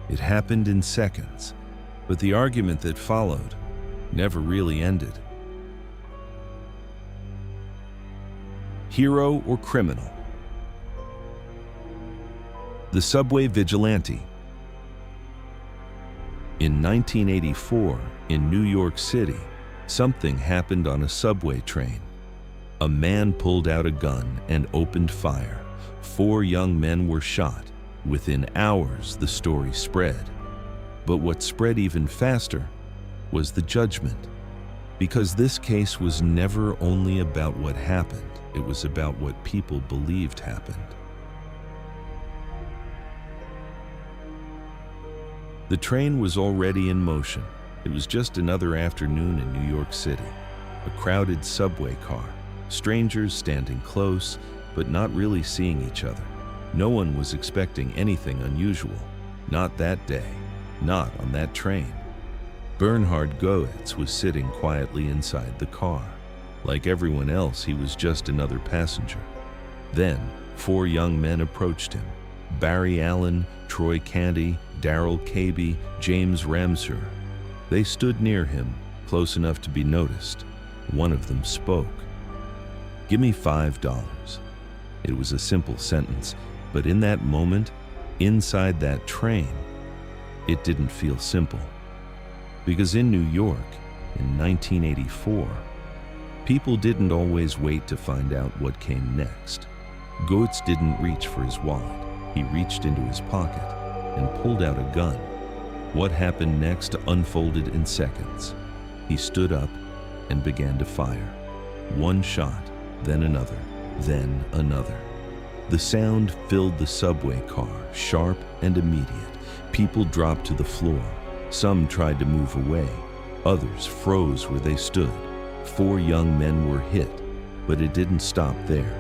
It happened in seconds, but the argument that followed never really ended. Hero or criminal? The subway vigilante. In 1984, in New York City, something happened on a subway train. A man pulled out a gun and opened fire. 4 young men were shot. Within hours, the story spread. But what spread even faster was the judgment. Because this case was never only about what happened, it was about what people believed happened. The train was already in motion. It was just another afternoon in New York City. A crowded subway car, strangers standing close, but not really seeing each other. No one was expecting anything unusual. Not that day, not on that train. Bernhard Goetz was sitting quietly inside the car. Like everyone else, he was just another passenger. Then, 4 young men approached him. Barry Allen, Troy Candy, Darrell Cabey, James Ramseur. They stood near him, close enough to be noticed. One of them spoke. "Give me $5. It was a simple sentence, but in that moment, inside that train, it didn't feel simple. Because in New York, in 1984, people didn't always wait to find out what came next. Goetz didn't reach for his wallet. He reached into his pocket and pulled out a gun. What happened next unfolded in seconds. He stood up and began to fire. 1 shot, then another, then another. The sound filled the subway car, sharp and immediate. People dropped to the floor. Some tried to move away. Others froze where they stood. 4 young men were hit, but it didn't stop there.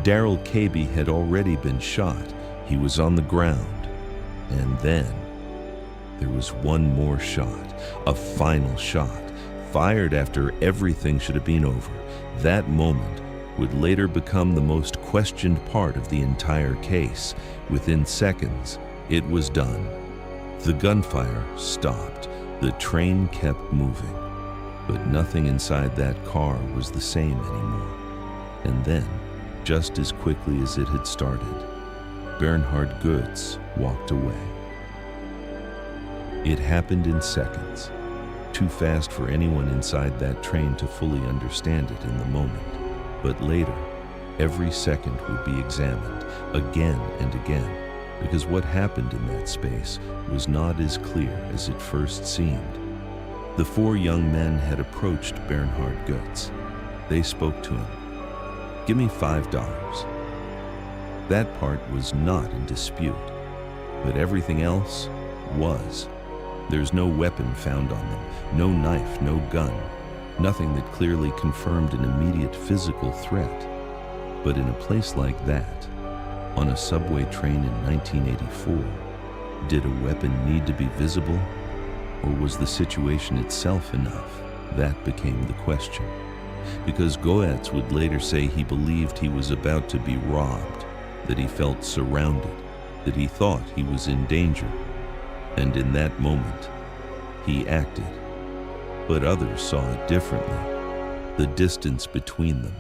Darrell Cabey had already been shot. He was on the ground. And then there was one more shot, a final shot, fired after everything should have been over. That moment would later become the most questioned part of the entire case. Within seconds, it was done. The gunfire stopped. The train kept moving. But nothing inside that car was the same anymore. And then, just as quickly as it had started, Bernhard Goetz walked away. It happened in seconds, too fast for anyone inside that train to fully understand it in the moment. But later, every second would be examined again and again, because what happened in that space was not as clear as it first seemed. The 4 young men had approached Bernhard Goetz. They spoke to him. "Give me $5. That part was not in dispute, but everything else was. There's no weapon found on them, no knife, no gun, nothing that clearly confirmed an immediate physical threat. But in a place like that, on a subway train in 1984, did a weapon need to be visible, or was the situation itself enough? That became the question. Because Goetz would later say he believed he was about to be robbed, that he felt surrounded, that he thought he was in danger. And in that moment, he acted. But others saw it differently. The distance between them,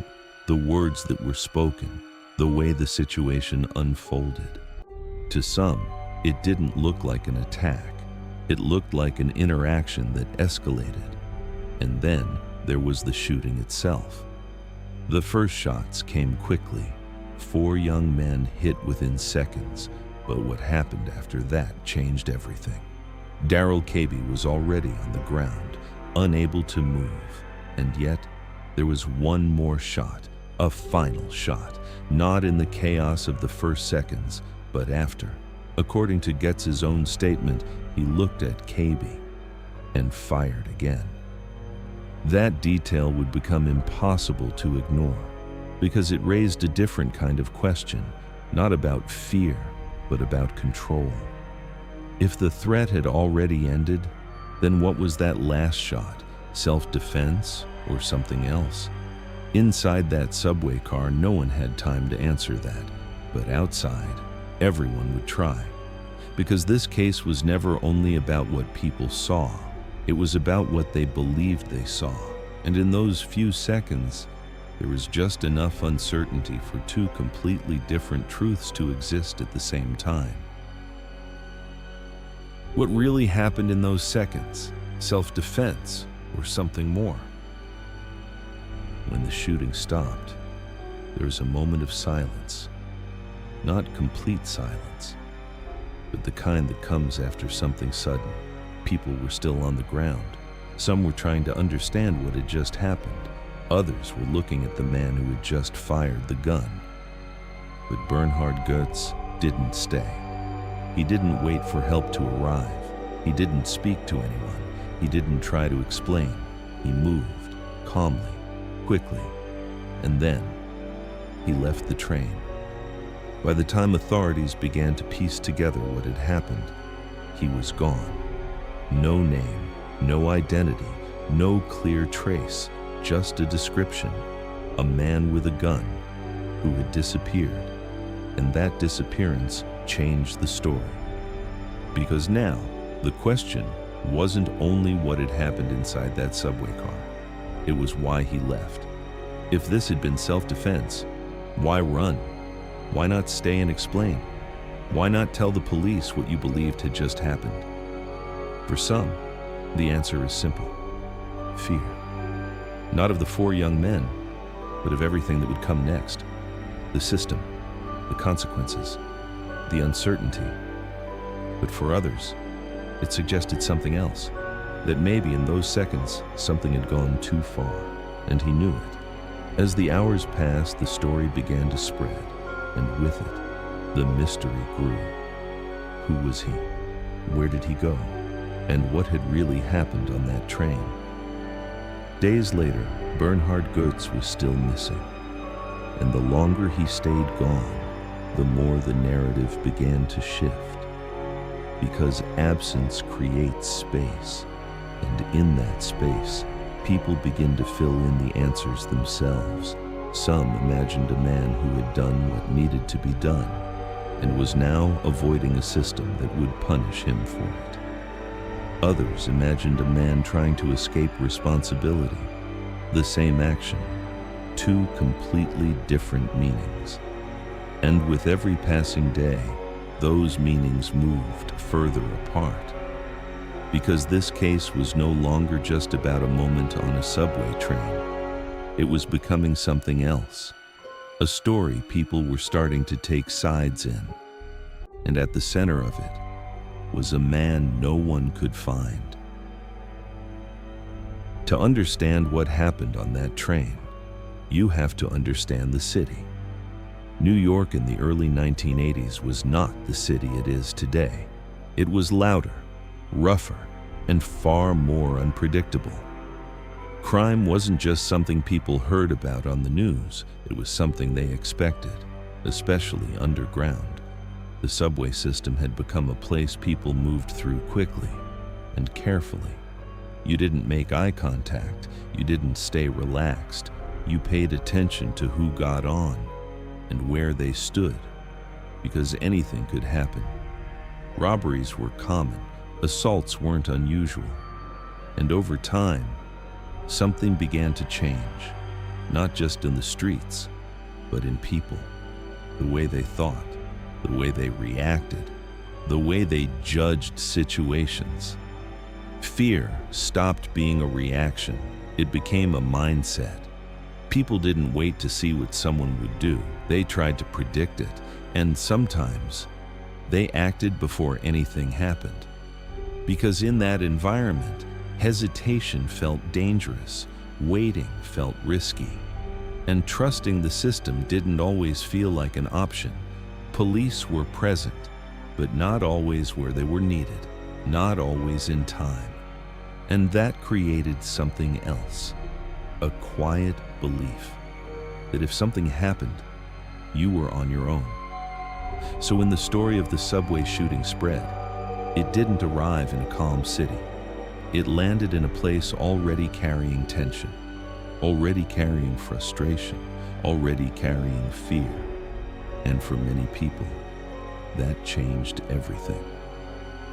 the words that were spoken, the way the situation unfolded. To some, it didn't look like an attack. It looked like an interaction that escalated. And then there was the shooting itself. The first shots came quickly. 4 young men hit within seconds, but what happened after that changed everything. Darrell Cabey was already on the ground, unable to move, and yet there was one more shot, a final shot, not in the chaos of the first seconds, but after. According to Goetz's own statement, he looked at Cabey and fired again. That detail would become impossible to ignore, because it raised a different kind of question, not about fear, but about control. If the threat had already ended, then what was that last shot? Self-defense or something else? Inside that subway car, no one had time to answer that, but outside, everyone would try. Because this case was never only about what people saw, it was about what they believed they saw. And in those few seconds, there was just enough uncertainty for two completely different truths to exist at the same time. What really happened in those seconds? Self-defense or something more? When the shooting stopped, there was a moment of silence. Not complete silence, but the kind that comes after something sudden. People were still on the ground. Some were trying to understand what had just happened. Others were looking at the man who had just fired the gun. But Bernhard Goetz didn't stay. He didn't wait for help to arrive. He didn't speak to anyone. He didn't try to explain. He moved, calmly, quickly, and then he left the train. By the time authorities began to piece together what had happened, he was gone. No name, no identity, no clear trace, just a description. A man with a gun who had disappeared, and that disappearance changed the story. Because now, the question wasn't only what had happened inside that subway car, it was why he left. If this had been self-defense, why run? Why not stay and explain? Why not tell the police what you believed had just happened? For some, the answer is simple: fear. Not of the four young men, but of everything that would come next. The system, the consequences, the uncertainty. But for others, it suggested something else, that maybe in those seconds, something had gone too far, and he knew it. As the hours passed, the story began to spread, and with it, the mystery grew. Who was he? Where did he go? And what had really happened on that train? Days later, Bernhard Goetz was still missing, and the longer he stayed gone, the more the narrative began to shift. Because absence creates space, and in that space, people begin to fill in the answers themselves. Some imagined a man who had done what needed to be done, and was now avoiding a system that would punish him for it. Others imagined a man trying to escape responsibility. The same action, two completely different meanings. And with every passing day, those meanings moved further apart. Because this case was no longer just about a moment on a subway train. It was becoming something else. A story people were starting to take sides in. And at the center of it was a man no one could find. To understand what happened on that train, you have to understand the city. New York in the early 1980s was not the city it is today. It was louder, rougher, and far more unpredictable. Crime wasn't just something people heard about on the news, it was something they expected, especially underground. The subway system had become a place people moved through quickly and carefully. You didn't make eye contact, you didn't stay relaxed, you paid attention to who got on and where they stood, because anything could happen. Robberies were common, assaults weren't unusual, and over time, something began to change, not just in the streets, but in people. The way they thought, the way they reacted, the way they judged situations. Fear stopped being a reaction. It became a mindset. People didn't wait to see what someone would do. They tried to predict it, and sometimes they acted before anything happened. Because in that environment, hesitation felt dangerous, waiting felt risky, and trusting the system didn't always feel like an option. Police were present, but not always where they were needed, not always in time. And that created something else, a quiet belief that if something happened, you were on your own. So when the story of the subway shooting spread, it didn't arrive in a calm city. It landed in a place already carrying tension, already carrying frustration, already carrying fear. And for many people, that changed everything.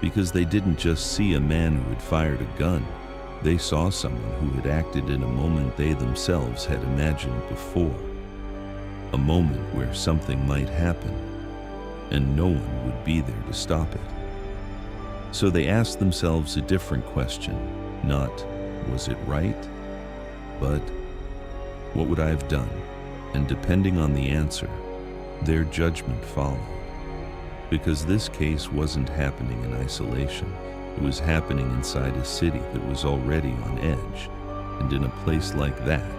because they didn't just see a man who had fired a gun. They saw someone who had acted in a moment they themselves had imagined before. A moment where something might happen, and no one would be there to stop it. So they asked themselves a different question, not, was it right? But, what would I have done? And depending on the answer, their judgment followed. Because this case wasn't happening in isolation. It was happening inside a city that was already on edge. And in a place like that,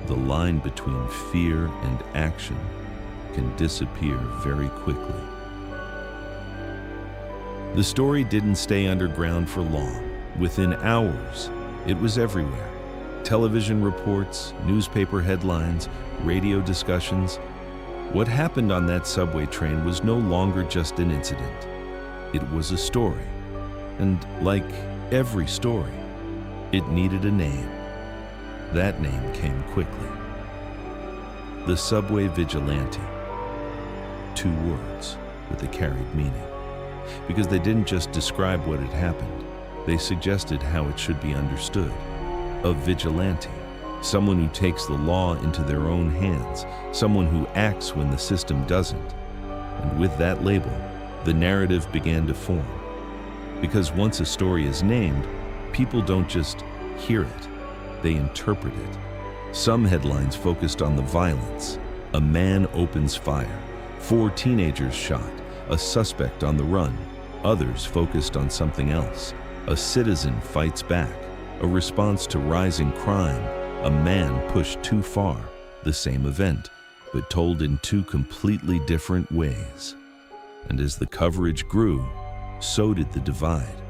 the line between fear and action can disappear very quickly. The story didn't stay underground for long. Within hours, it was everywhere. Television reports, newspaper headlines, radio discussions. What happened on that subway train was no longer just an incident. It was a story. And like every story, it needed a name. That name came quickly. The Subway Vigilante. 2 words with a carried meaning. Because they didn't just describe what had happened, they suggested how it should be understood. A vigilante, someone who takes the law into their own hands, someone who acts when the system doesn't. And with that label, the narrative began to form. Because once a story is named, people don't just hear it, they interpret it. Some headlines focused on the violence. A man opens fire. 4 teenagers shot. A suspect on the run. Others focused on something else. A citizen fights back. A response to rising crime. A man pushed too far. The same event, but told in 2 completely different ways. And as the coverage grew, so did the divide.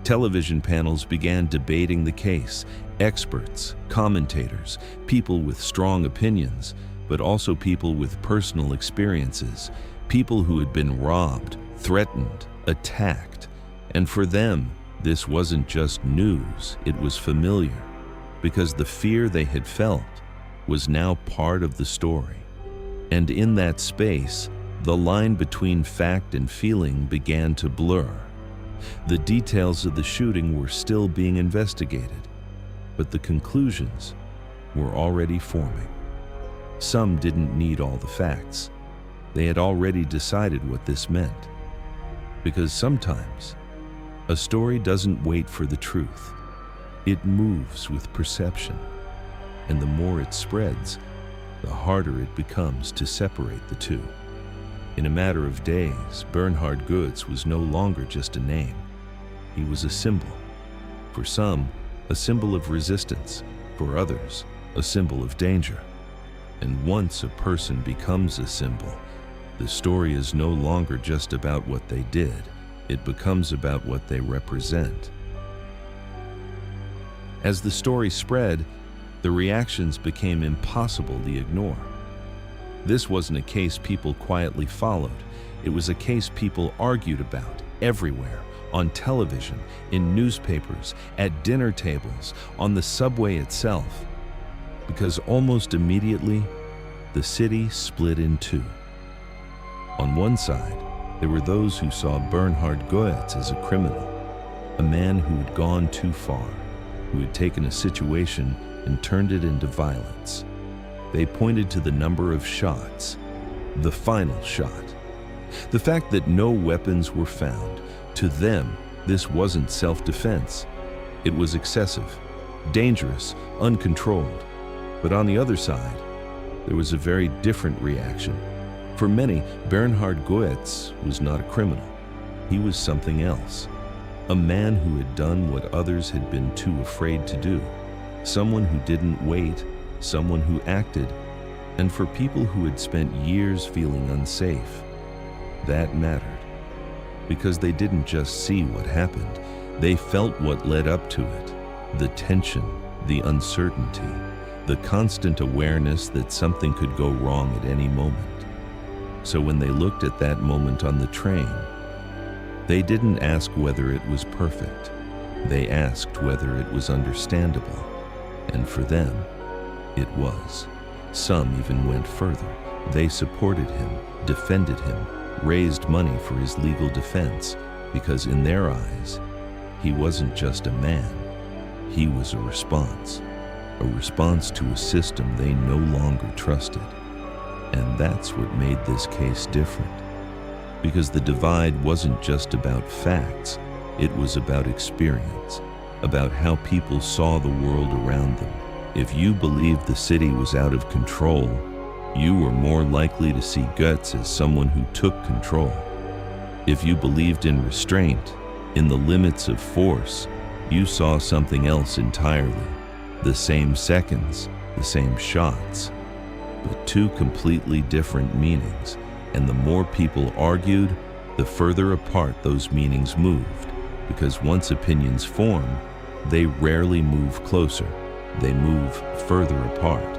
Television panels began debating the case. Experts, commentators, people with strong opinions, but also people with personal experiences, people who had been robbed, threatened, attacked. And for them, this wasn't just news, it was familiar, because the fear they had felt was now part of the story. And in that space, the line between fact and feeling began to blur. The details of the shooting were still being investigated, but the conclusions were already forming. Some didn't need all the facts. They had already decided what this meant. Because sometimes, a story doesn't wait for the truth. It moves with perception, and the more it spreads, the harder it becomes to separate the two. In a matter of days, Bernhard Goetz was no longer just a name. He was a symbol. For some, a symbol of resistance. For others, a symbol of danger. And once a person becomes a symbol, the story is no longer just about what they did. It becomes about what they represent. As the story spread, the reactions became impossible to ignore. This wasn't a case people quietly followed. It was a case people argued about everywhere, on television, in newspapers, at dinner tables, on the subway itself. Because almost immediately, the city split in 2. On one side, there were those who saw Bernhard Goetz as a criminal, a man who had gone too far, who had taken a situation and turned it into violence. They pointed to the number of shots, the final shot. The fact that no weapons were found. To them, this wasn't self-defense. It was excessive, dangerous, uncontrolled. But on the other side, there was a very different reaction. For many, Bernhard Goetz was not a criminal. He was something else. A man who had done what others had been too afraid to do. Someone who didn't wait, someone who acted. And for people who had spent years feeling unsafe, that mattered. Because they didn't just see what happened, they felt what led up to it. The tension, the uncertainty, the constant awareness that something could go wrong at any moment. So when they looked at that moment on the train, they didn't ask whether it was perfect. They asked whether it was understandable. And for them, it was. Some even went further. They supported him, defended him, raised money for his legal defense. because in their eyes, he wasn't just a man, he was a response to a system they no longer trusted. And that's what made this case different, because the divide wasn't just about facts, it was about experience, about how people saw the world around them. If you believed the city was out of control, you were more likely to see Goetz as someone who took control. If you believed in restraint, in the limits of force, you saw something else entirely. The same seconds, the same shots, but two completely different meanings. And the more people argued, the further apart those meanings moved, because once opinions form, they rarely move closer, they move further apart.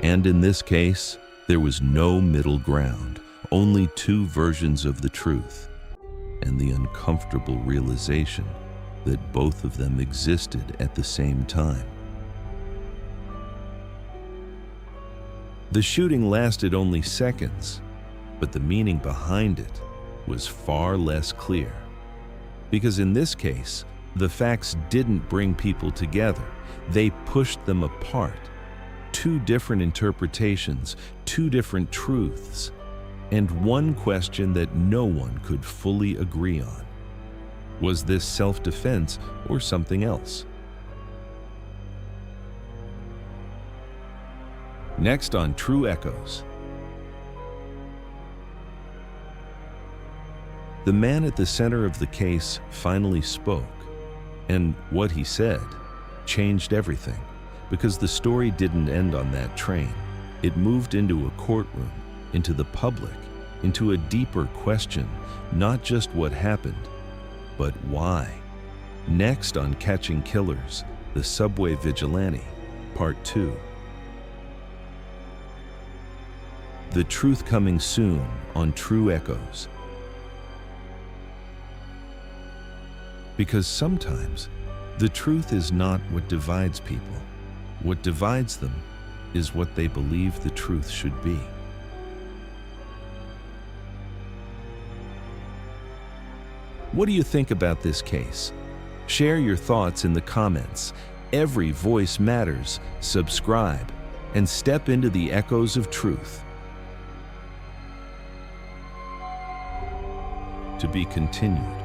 And in this case, there was no middle ground, only two versions of the truth, and the uncomfortable realization that both of them existed at the same time. The shooting lasted only seconds, but the meaning behind it was far less clear. Because in this case, the facts didn't bring people together, they pushed them apart. Two different interpretations, two different truths, and one question that no one could fully agree on. Was this self-defense or something else? Next on True Echoes. The man at the center of the case finally spoke, and what he said changed everything, because the story didn't end on that train. It moved into a courtroom, into the public, into a deeper question, not just what happened, but why. Next on Catching Killers, the Subway Vigilante, Part 2. The truth coming soon on True Echoes. Because sometimes the truth is not what divides people. What divides them is what they believe the truth should be. What do you think about this case? Share your thoughts in the comments. Every voice matters. Subscribe and step into the echoes of truth. To be continued.